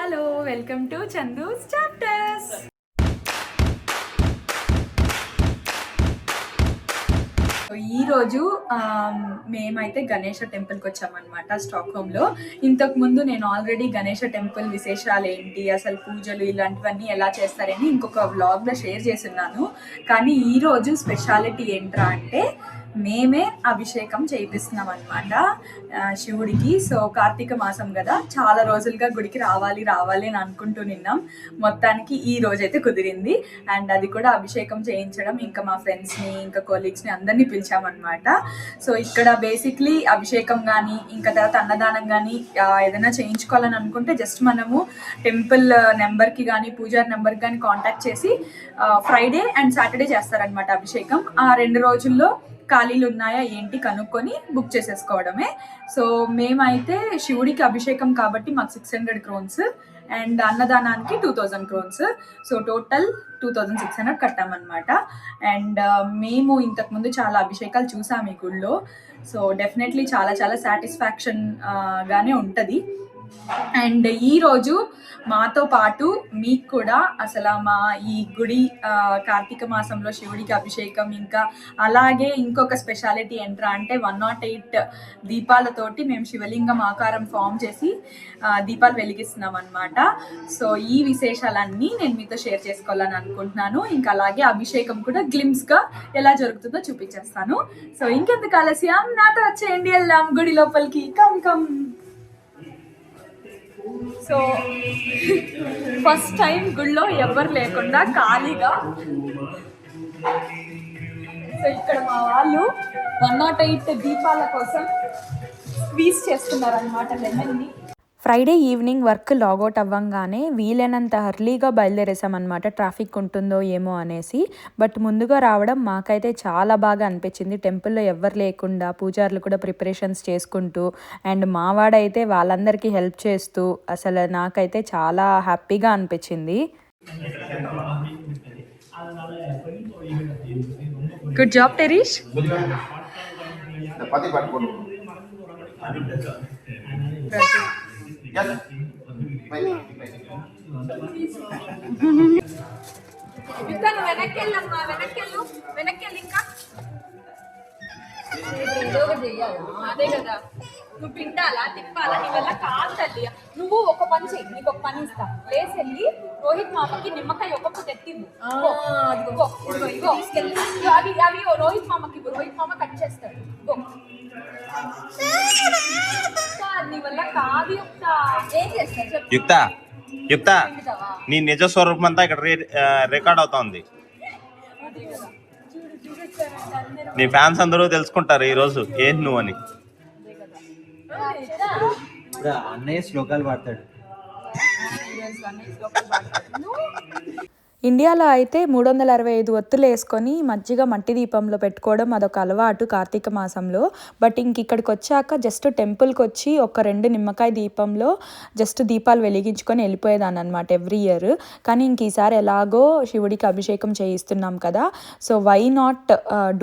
Hello welcome to Chandu's chapters. ఈరోజు మేమైతే గణేష టెంపుల్కి వచ్చామన్నమాట స్టాక్హోమ్లో. ఇంతకుముందు నేను ఆల్రెడీ గణేష టెంపుల్ విశేషాలు ఏంటి, అసలు పూజలు ఇలాంటివన్నీ ఎలా చేస్తారని ఇంకొక వ్లాగ్లో షేర్ చేస్తున్నాను. కానీ ఈరోజు స్పెషాలిటీ ఏంట్రా అంటే మేమే అభిషేకం చేయిస్తున్నాం అనమాట శివుడికి. సో కార్తీక మాసం కదా, చాలా రోజులుగా గుడికి రావాలి అని అనుకుంటూ నిన్నాం. మొత్తానికి ఈ రోజైతే కుదిరింది. అండ్ అది కూడా అభిషేకం చేయించడం, ఇంకా మా ఫ్రెండ్స్ని ఇంకా కొలీగ్స్ని అందరినీ పిలిచామన్నమాట. సో ఇక్కడ బేసిక్లీ అభిషేకం కానీ ఇంకా తర్వాత అన్నదానం కానీ ఏదైనా చేయించుకోవాలని అనుకుంటే జస్ట్ మనము టెంపుల్ నెంబర్కి కానీ పూజారి నెంబర్కి కానీ కాంటాక్ట్ చేసి ఫ్రైడే అండ్ సాటర్డే చేస్తారనమాట అభిషేకం. ఆ 2 రోజుల్లో ఖాళీలు ఉన్నాయా ఏంటి కనుక్కొని బుక్ చేసేసుకోవడమే. సో మేమైతే శివుడికి అభిషేకం కాబట్టి మాకు 600 క్రోన్స్ అండ్ అన్నదానానికి 2000 క్రోన్స్. సో టోటల్ 2600 కట్టామన్నమాట. అండ్ మేము ఇంతకుముందు చాలా అభిషేకాలు చూసాము ఈ గుళ్ళో. సో డెఫినెట్లీ చాలా చాలా సాటిస్ఫాక్షన్ గానే ఉంటుంది. అండ్ ఈరోజు మాతో పాటు మీకు కూడా అసలు మా ఈ గుడి కార్తీక మాసంలో శివుడికి అభిషేకం, ఇంకా అలాగే ఇంకొక స్పెషాలిటీ ఏంట్రా అంటే 108 దీపాలతోటి మేము శివలింగం ఆకారం ఫామ్ చేసి దీపాలు వెలిగిస్తున్నాం అనమాట. సో ఈ విశేషాలన్నీ నేను మీతో షేర్ చేసుకోవాలని అనుకుంటున్నాను. ఇంకా అలాగే అభిషేకం కూడా గ్లిమ్స్గా ఎలా జరుగుతుందో చూపించేస్తాను. సో ఇంకెందుకు ఆలస్యం, నాతో వచ్చేయండి, వెళ్దాం గుడి లోపలికి. Come come. So first time గుళ్ళో ఎవ్వరు లేకుండా ఖాళీగా. సో ఇక్కడ మా వాళ్ళు 108 దీపాల కోసం స్క్వీజ్ చేస్తున్నారనమాట లెమన్ని. ఫ్రైడే ఈవినింగ్ వర్క్ లాగౌట్ అవ్వంగానే వీలైనంత అర్లీగా బయలుదేరేసామన్నమాట, ట్రాఫిక్ ఉంటుందో ఏమో అనేసి. బట్ ముందుగా రావడం మాకైతే చాలా బాగా అనిపించింది. టెంపుల్లో ఎవ్వరు లేకుండా పూజారులు కూడా ప్రిపరేషన్స్ చేసుకుంటూ అండ్ మావాడైతే వాళ్ళందరికీ హెల్ప్ చేస్తూ అసలు నాకైతే చాలా హ్యాపీగా అనిపించింది. Good job టెరీష్. వెనక్కెళ్ళమ్మా, వెనక్కెళ్ళి ఇంకా అదే కదా, నువ్వు పిండాలా తిప్పాలా, నీ వల్ల కాదు తల్లి. నువ్వు ఒక పని చెయ్యి, నీకు ఒక పని ఇస్తా. లేసి వెళ్ళి రోహిత్ మామకి నిమ్మకాయ ఒక్కొక్క తెత్తివ్వు. అవి అవి రోహిత్ మామకి ఇవ్వు, రోహిత్ మామ కట్ చేస్తాడు. నీ వల్ల కాదు ఏం చేస్తారు యుక్త, నీ నిజ స్వరూపం అంతా ఇక్కడ రికార్డ్ అవుతోంది. నీ ఫ్యాన్స్ అందరూ తెలుసుకుంటారు ఈ రోజు ఏంటి నువ్వు అని. అన్నయ్య శ్లోకాలు పాడతాడు. ఇండియాలో అయితే 365 ఒత్తులు వేసుకొని మజ్జిగ మట్టి దీపంలో పెట్టుకోవడం అదొక అలవాటు కార్తీక మాసంలో. బట్ ఇక్కడికి వచ్చాక జస్ట్ టెంపుల్కి వచ్చి ఒక 2 నిమ్మకాయ దీపంలో జస్ట్ దీపాలు వెలిగించుకొని వెళ్ళిపోయేదాన్ని అనమాట ఎవ్రీ ఇయర్. కానీ ఈసారి ఎలాగో శివుడికి అభిషేకం చేయిస్తున్నాం కదా, so why not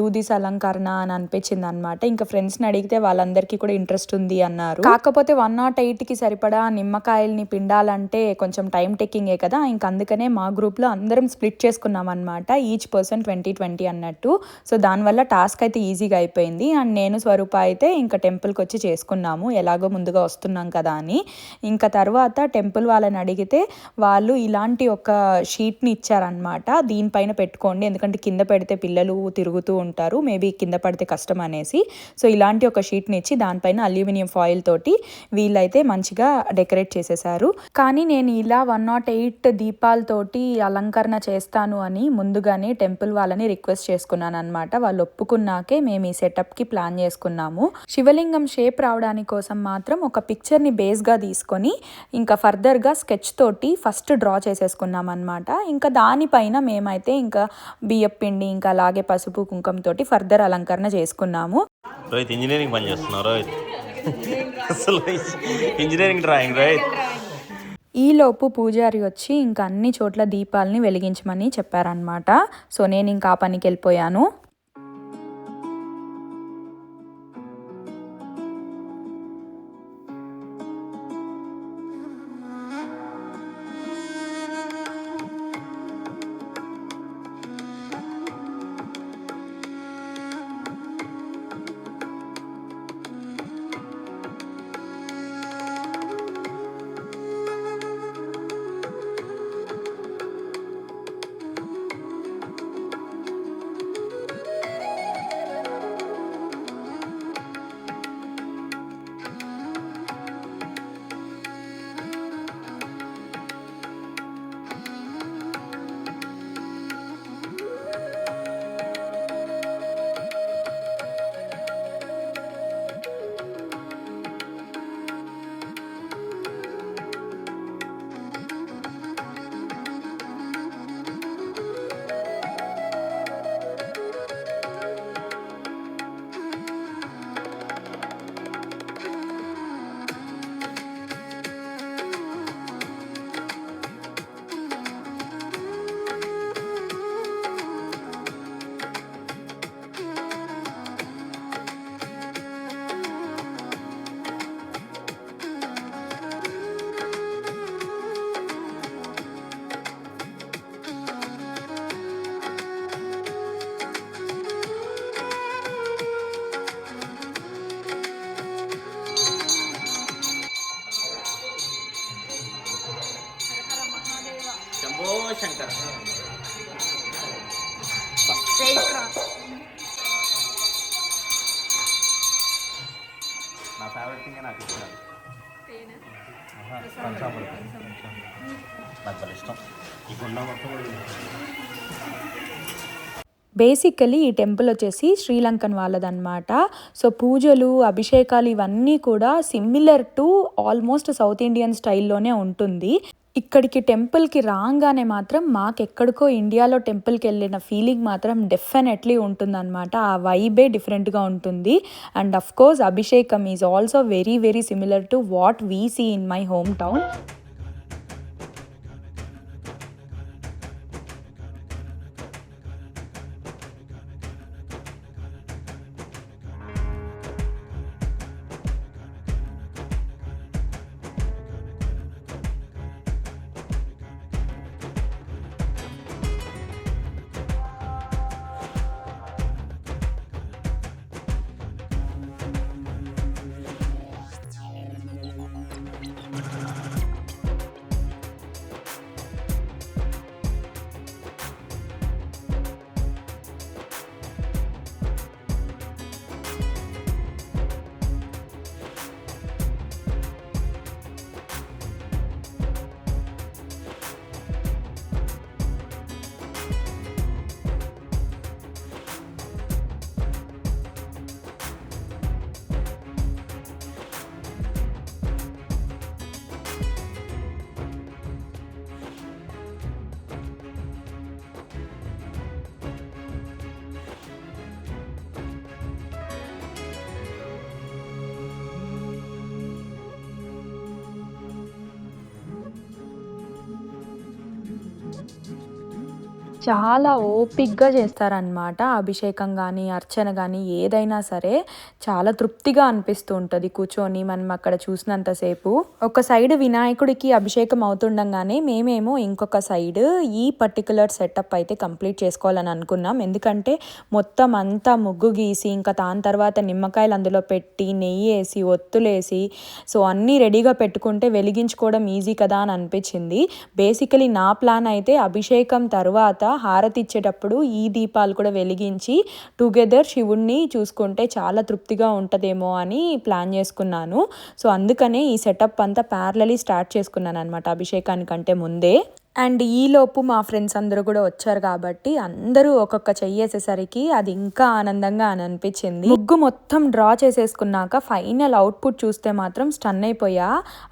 do this అలంకరణ అని అనిపించింది అనమాట. ఇంకా ఫ్రెండ్స్ని అడిగితే వాళ్ళందరికీ కూడా ఇంట్రెస్ట్ ఉంది అన్నారు. కాకపోతే 108కి సరిపడా నిమ్మకాయల్ని పిండాలంటే కొంచెం టైం టేకింగే కదా, ఇంక అందుకనే మా గ్రూప్లో అందరం స్ప్లిట్ చేసుకున్నాం అనమాట, ఈచ్ పర్సన్ 20 అన్నట్టు. సో దానివల్ల టాస్క్ అయితే ఈజీగా అయిపోయింది. అండ్ నేను స్వరూప అయితే ఇంకా టెంపుల్కి వచ్చి చేసుకున్నాము, ఎలాగో ముందుగా వస్తున్నాం కదా అని. ఇంకా తర్వాత టెంపుల్ వాళ్ళని అడిగితే వాళ్ళు ఇలాంటి ఒక షీట్ని ఇచ్చారనమాట, దీనిపైన పెట్టుకోండి ఎందుకంటే కింద పెడితే పిల్లలు తిరుగుతూ ఉంటారు, మేబీ కింద పడితే కష్టం అనేసి. సో ఇలాంటి ఒక షీట్ని ఇచ్చి దానిపైన అల్యూమినియం ఫాయిల్ తోటి వీళ్ళైతే మంచిగా డెకరేట్ చేసేసారు. కానీ నేను ఇలా 108 దీపాలతోటి అలంకరణ చేస్తాను అని ముందుగానే టెంపుల్ వాళ్ళని రిక్వెస్ట్ చేసుకున్నాను అనమాట. వాళ్ళు ఒప్పుకున్నాకే మేము ఈ సెటప్కి ప్లాన్ చేసుకున్నాము. శివలింగం షేప్ రావడానికి కోసం మాత్రం ఒక పిక్చర్ని బేస్గా తీసుకొని ఇంకా ఫర్దర్గా స్కెచ్ తోటి ఫస్ట్ డ్రా చేసేసుకున్నాం అనమాట. ఇంకా దానిపైన మేమైతే ఇంకా బియ్యం పిండి ఇంకా అలాగే పసుపు కుంకుమ తోటి ఫర్దర్ అలంకరణ చేసుకున్నాము. రోహిత్ ఇంజనీరింగ్ పని చేస్తున్నావు, రోహిత్ అసలు ఇంజనీరింగ్ డ్రాయింగ్ రోహిత్. ఈలోపు పూజారి వచ్చి ఇంకా అన్ని చోట్ల దీపాలని వెలిగించమని చెప్పారనమాట. సో నేను ఇంకా ఆ పనికి వెళ్ళిపోయాను. శంభో శంకర. నా ఫేవరెట్ థింగ్ నాకు ఇచ్చినారు. నాకు చాలా ఇష్టం ఈ గుండా మొత్తం కూడా. బేసికలీ ఈ టెంపుల్ వచ్చేసి శ్రీలంకన్ వాళ్ళదన్నమాట. సో పూజలు, అభిషేకాలు ఇవన్నీ కూడా similar to almost South Indian స్టైల్లోనే ఉంటుంది. ఇక్కడికి టెంపుల్కి రాగానే మాత్రం మాకెక్కడికో ఇండియాలో టెంపుల్కి వెళ్ళిన ఫీలింగ్ మాత్రం డెఫినెట్లీ ఉంటుందన్నమాట. ఆ వైబే డిఫరెంట్గా ఉంటుంది. అండ్ అఫ్ కోర్స్ అభిషేకం is also very very similar to what we see in my home town. చాలా ఓపిక్గా చేస్తారనమాట. అభిషేకం కానీ, అర్చన కానీ ఏదైనా సరే చాలా తృప్తిగా అనిపిస్తూ ఉంటుంది కూర్చొని మనం అక్కడ చూసినంతసేపు. ఒక సైడ్ వినాయకుడికి అభిషేకం అవుతుండగానే మేమేమో ఇంకొక సైడ్ ఈ పర్టికులర్ సెటప్ అయితే కంప్లీట్ చేసుకోవాలని అనుకున్నాం. ఎందుకంటే మొత్తం అంతా ముగ్గు గీసి ఇంకా దాని తర్వాత నిమ్మకాయలు అందులో పెట్టి నెయ్యి వేసి ఒత్తులేసి సో అన్నీ రెడీగా పెట్టుకుంటే వెలిగించుకోవడం ఈజీ కదా అని అనిపించింది. బేసికలీ నా ప్లాన్ అయితే అభిషేకం తర్వాత హారతి ఇచ్చేటప్పుడు ఈ దీపాలు కూడా వెలిగించి టుగెదర్ శివుణ్ణి చూసుకుంటే చాలా తృప్తిగా ఉంటుందేమో అని ప్లాన్ చేసుకున్నాను. సో అందుకనే ఈ సెటప్ అంతా ప్యారలీ స్టార్ట్ చేసుకున్నాను అనమాట అభిషేకానికంటే ముందే. అండ్ ఈలోపు మా ఫ్రెండ్స్ అందరూ కూడా వచ్చారు కాబట్టి అందరూ ఒక్కొక్క చెయ్యేసేసరికి అది ఇంకా ఆనందంగా అని అనిపించింది. ముగ్గు మొత్తం డ్రా చేసేసుకున్నాక ఫైనల్ అవుట్పుట్ చూస్తే మాత్రం స్టన్ అయిపోయా.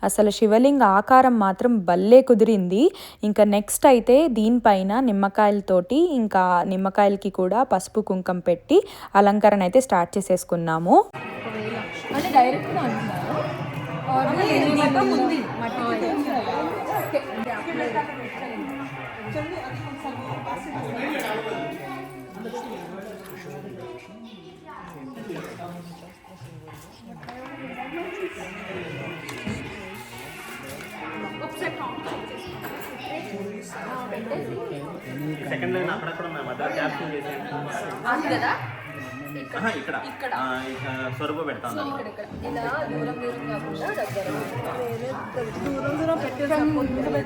అసలు శివలింగ ఆకారం మాత్రం భలే కుదిరింది. ఇంకా నెక్స్ట్ అయితే దీనిపైన నిమ్మకాయలతోటి ఇంకా నిమ్మకాయలకి కూడా పసుపు కుంకం పెట్టి అలంకరణ అయితే స్టార్ట్ చేసేసుకున్నాము. సెకండ్ లైన్ అక్కడక్కడ ఉన్నాయి మధ్య క్యాప్షన్ చేసి ఇక్కడ స్వరూప పెడతాను.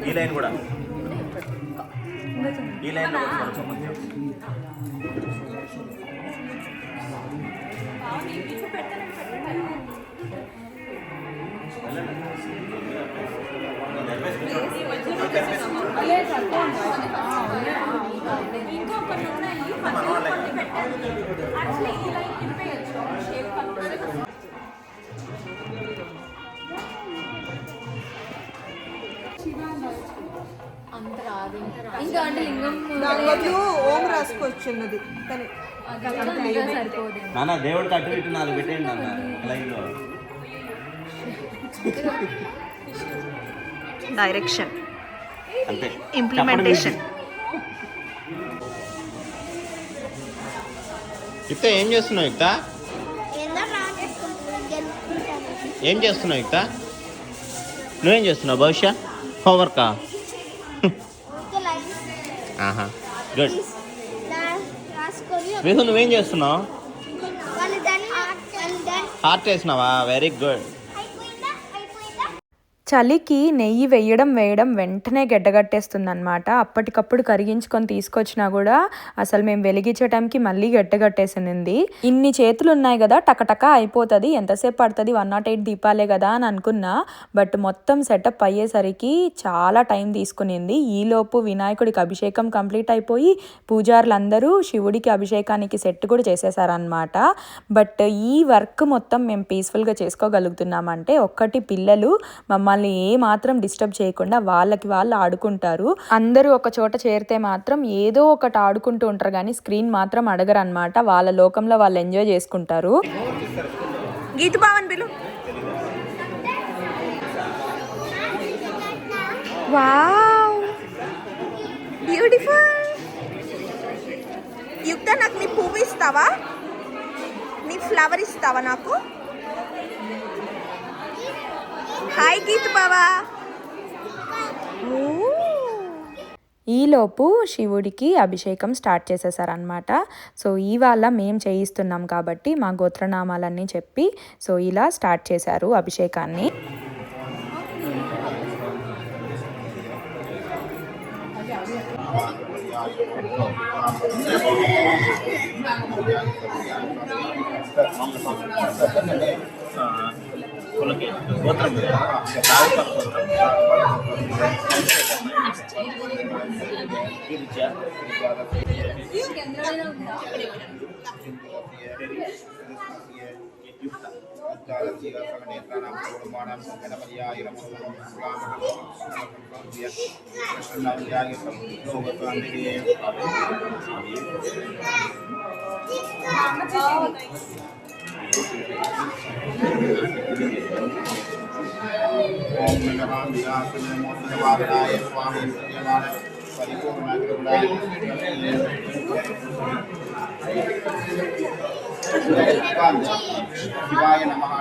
ఈ లైన్ కూడా ఈ లైన్ ఇంకా అంటే లింగం ఓం రాసుకొచ్చున్నది కానీ నాన్న దేవుడికి అటు ఇటు 4 పెట్టేయండి నాన్న లైన్లో. డైరెక్షన్ అంతే ఇంప్లిమెంటేషన్. యుక్త ఏం చేస్తున్నావు? యుక్త ఏం చేస్తున్నావు? యుక్త నువ్వేం చేస్తున్నావు? భవిష్య హోంవర్కా? ఆహా గుడ్. విహు నువ్వేం చేస్తున్నావు? హార్ట్ వేసినావా? Very good. చలికి నెయ్యి వేయడం వెంటనే గడ్డగట్టేస్తుంది అనమాట. అప్పటికప్పుడు కరిగించుకొని తీసుకొచ్చినా కూడా అసలు మేము వెలిగించే టైంకి మళ్ళీ గడ్డగట్టేసింది. ఇన్ని చేతులు ఉన్నాయి కదా, టకటక అయిపోతుంది, ఎంతసేపు పడుతుంది, 108 దీపాలే కదా అని అనుకున్నా. బట్ మొత్తం సెటప్ అయ్యేసరికి చాలా టైం తీసుకునింది. ఈలోపు వినాయకుడికి అభిషేకం కంప్లీట్ అయిపోయి పూజారులందరూ శివుడికి అభిషేకానికి సెట్ కూడా చేసేసారనమాట. బట్ ఈ వర్క్ మొత్తం మేము పీస్ఫుల్గా చేసుకోగలుగుతున్నామంటే ఒక్కటి, పిల్లలు మమ్మల్ని ఏ మాత్రం డిస్టర్బ్ చేయకుండా వాళ్ళకి వాళ్ళు ఆడుకుంటారు. అందరూ ఒక చోట చేరితే మాత్రం ఏదో ఒకటి ఆడుకుంటూ ఉంటారు కానీ స్క్రీన్ మాత్రం అడగరు అనమాట. వాళ్ళ లోకంలో వాళ్ళు ఎంజాయ్ చేసుకుంటారు. గీతు బావన్ పిలు. Wow, beautiful. యుక్త, నాకు నీ పువ్వు ఇస్తావా? నీ ఫ్లవర్ ఇస్తావా నాకు? హాయ్ గీతు బావా. ఈలోపు శివుడికి అభిషేకం స్టార్ట్ చేసేసారనమాట. సో ఇవాళ మేము చేయిస్తున్నాం కాబట్టి మా గోత్రనామాలన్నీ చెప్పి సో ఇలా స్టార్ట్ చేశారు అభిషేకాన్ని. శివాయ నమః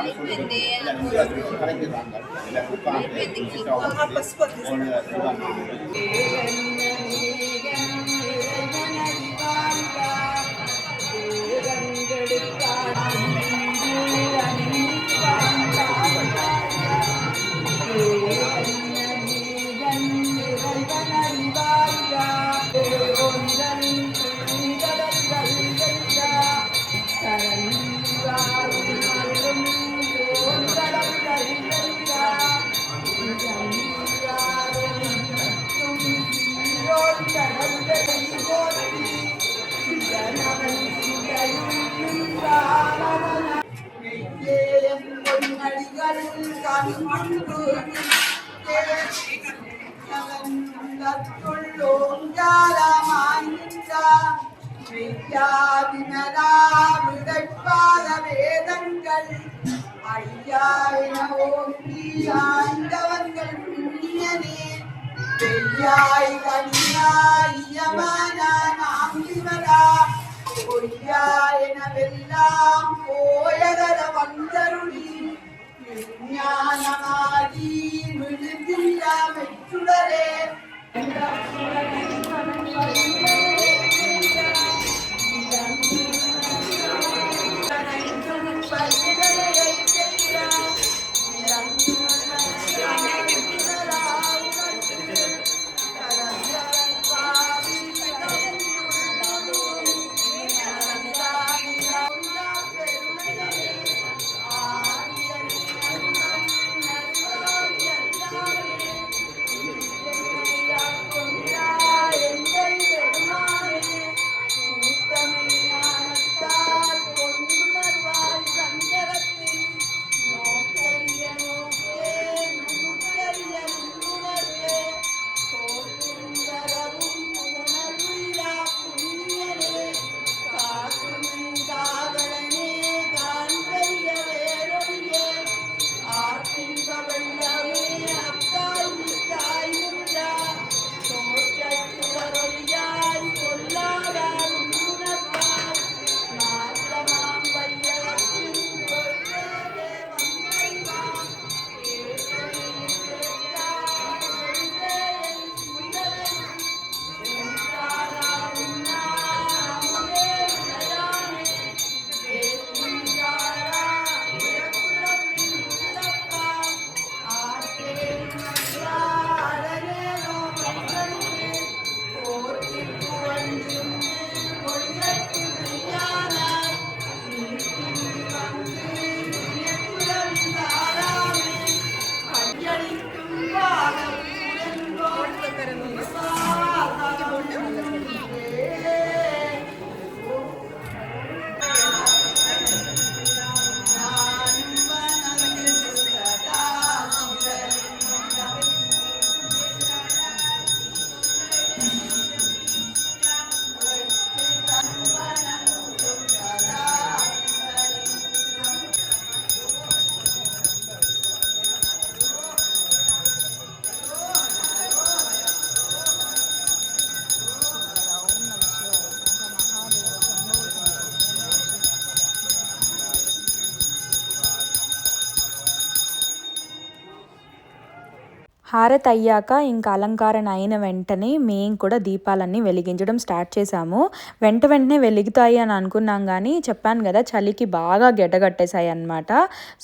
హారతి అయ్యాక ఇంకా అలంకారణ అయిన వెంటనే మేము కూడా దీపాలన్నీ వెలిగించడం స్టార్ట్ చేసాము. వెంటనే వెలుగుతాయి అని అనుకున్నాం, కానీ చెప్పాను కదా చలికి బాగా గడ్డగట్టేశాయి అన్నమాట.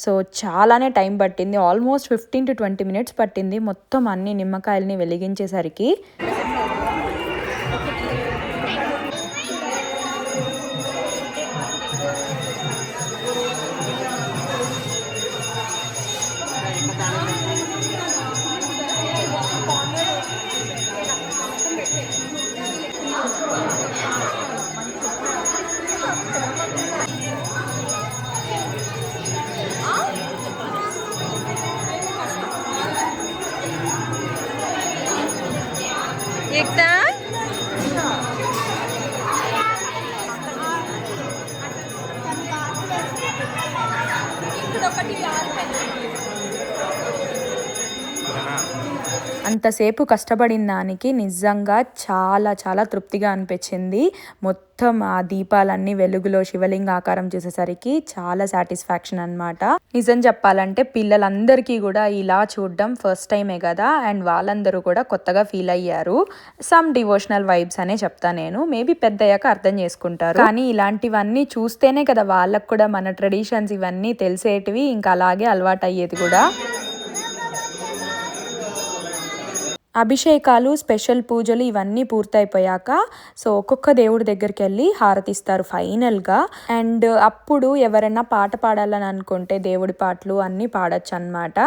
సో చాలానే టైం పట్టింది, ఆల్మోస్ట్ 15 to 20 minutes పట్టింది మొత్తం అన్ని నిమ్మకాయలని వెలిగించేసరికి. एकता అంతసేపు కష్టపడిన దానికి నిజంగా చాలా చాలా తృప్తిగా అనిపించింది. మొత్తం ఆ దీపాలన్నీ వెలుగులో శివలింగ ఆకారం చూసేసరికి చాలా సాటిస్ఫాక్షన్ అన్నమాట. నిజం చెప్పాలంటే పిల్లలందరికీ కూడా ఇలా చూడడం ఫస్ట్ టైమే కదా, అండ్ వాళ్ళందరూ కూడా కొత్తగా ఫీల్ అయ్యారు. సమ్ డివోషనల్ వైబ్స్ అనే చెప్తా నేను, మేబీ పెద్దయ్యాక అర్థం చేసుకుంటారు. కానీ ఇలాంటివన్నీ చూస్తేనే కదా వాళ్ళకు కూడా మన ట్రెడిషన్స్ ఇవన్నీ తెలిసేటివి, ఇంకా అలాగే అలవాటు అయ్యేది కూడా. అభిషేకాలు, స్పెషల్ పూజలు ఇవన్నీ పూర్తయిపోయాక సో ఒక్కొక్క దేవుడి దగ్గరికి వెళ్ళి హారతిస్తారు ఫైనల్గా. అండ్ అప్పుడు ఎవరైనా పాట పాడాలని అనుకుంటే దేవుడి పాటలు అన్నీ పాడొచ్చు అన్నమాట.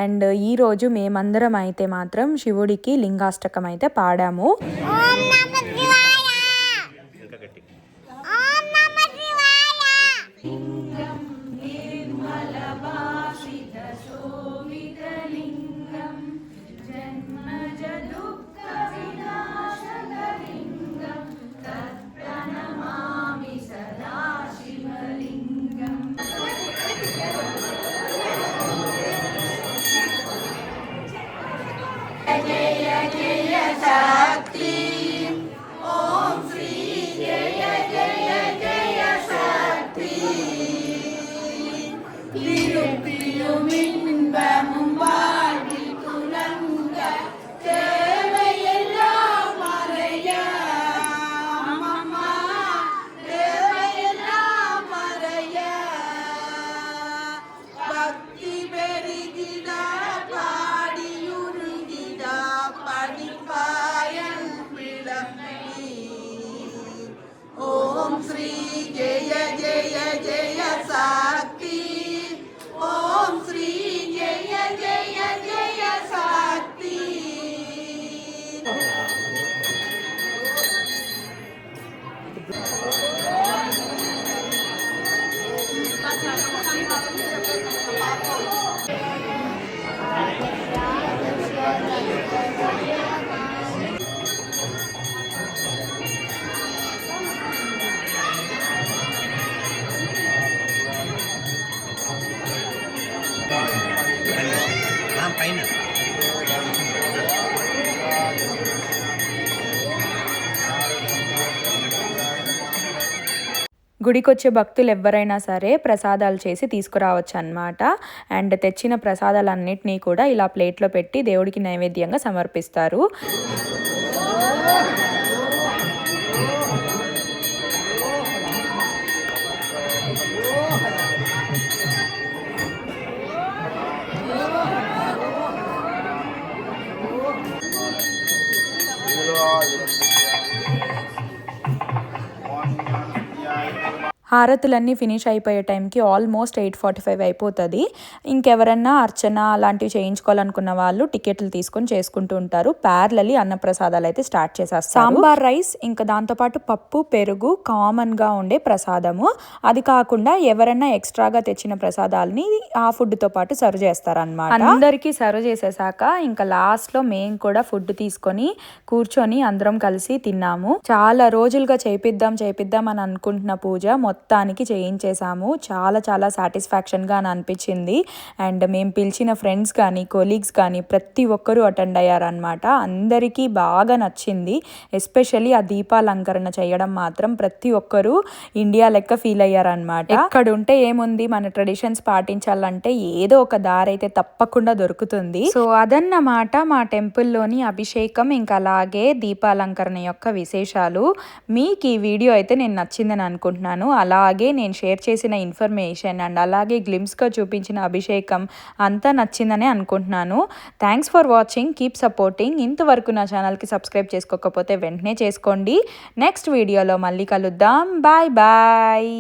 అండ్ ఈరోజు మేమందరం అయితే మాత్రం శివుడికి లింగాష్టకం అయితే పాడాము. గుడికి వచ్చే భక్తులు ఎవరైనా సరే ప్రసాదాలు చేసి తీసుకురావచ్చు అన్నమాట. అండ్ తెచ్చిన ప్రసాదాలన్నిటినీ కూడా ఇలా ప్లేట్లో పెట్టి దేవుడికి నైవేద్యంగా సమర్పిస్తారు. హారతులన్నీ ఫినిష్ అయిపోయే టైంకి ఆల్మోస్ట్ 8:45 అయిపోతుంది. ఇంకెవరన్నా అర్చన అలాంటివి చేయించుకోవాలనుకున్న వాళ్ళు టికెట్లు తీసుకొని చేసుకుంటూ ఉంటారు. ప్యారలీ అన్నప్రసాదాలు అయితే స్టార్ట్ చేసేస్తారు. సాంబార్ రైస్, ఇంకా దాంతోపాటు పప్పు, పెరుగు కామన్గా ఉండే ప్రసాదము. అది కాకుండా ఎవరైనా ఎక్స్ట్రాగా తెచ్చిన ప్రసాదాలని ఆ ఫుడ్తో పాటు సర్వ్ చేస్తారనమాట. అందరికీ సర్వ్ చేసేసాక ఇంకా లాస్ట్లో మేము కూడా ఫుడ్ తీసుకొని కూర్చొని అందరం కలిసి తిన్నాము. చాలా రోజులుగా చేపిద్దాం అని అనుకుంటున్న పూజ మొత్తానికి చేయించేసాము. చాలా చాలా సాటిస్ఫాక్షన్గా అని అనిపించింది. అండ్ మేము పిలిచిన ఫ్రెండ్స్ కానీ కొలీగ్స్ కానీ ప్రతి ఒక్కరూ అటెండ్ అయ్యారనమాట. అందరికీ బాగా నచ్చింది. ఎస్పెషల్లీ ఆ దీపాలంకరణ చేయడం మాత్రం ప్రతి ఒక్కరూ ఇండియా లెక్క ఫీల్ అయ్యారనమాట. ఎక్కడుంటే ఏముంది, మన ట్రెడిషన్స్ పాటించాలంటే ఏదో ఒక దారి అయితే తప్పకుండా దొరుకుతుంది. సో అదన్నమాట మా టెంపుల్లోని అభిషేకం, ఇంకా అలాగే దీపాలంకరణ యొక్క విశేషాలు. మీకు ఈ వీడియో అయితే నేను నచ్చిందని అనుకుంటున్నాను. అలాగే నేను షేర్ చేసిన ఇన్ఫర్మేషన్ అండ్ అలాగే గ్లిమ్స్గా చూపించిన అభిషేకం అంతా నచ్చిందనే అనుకుంటున్నాను. Thanks for watching, keep supporting. ఇంతవరకు నా ఛానల్కి సబ్స్క్రైబ్ చేసుకోకపోతే వెంటనే చేసుకోండి. నెక్స్ట్ వీడియోలో మళ్ళీ కలుద్దాం. Bye bye.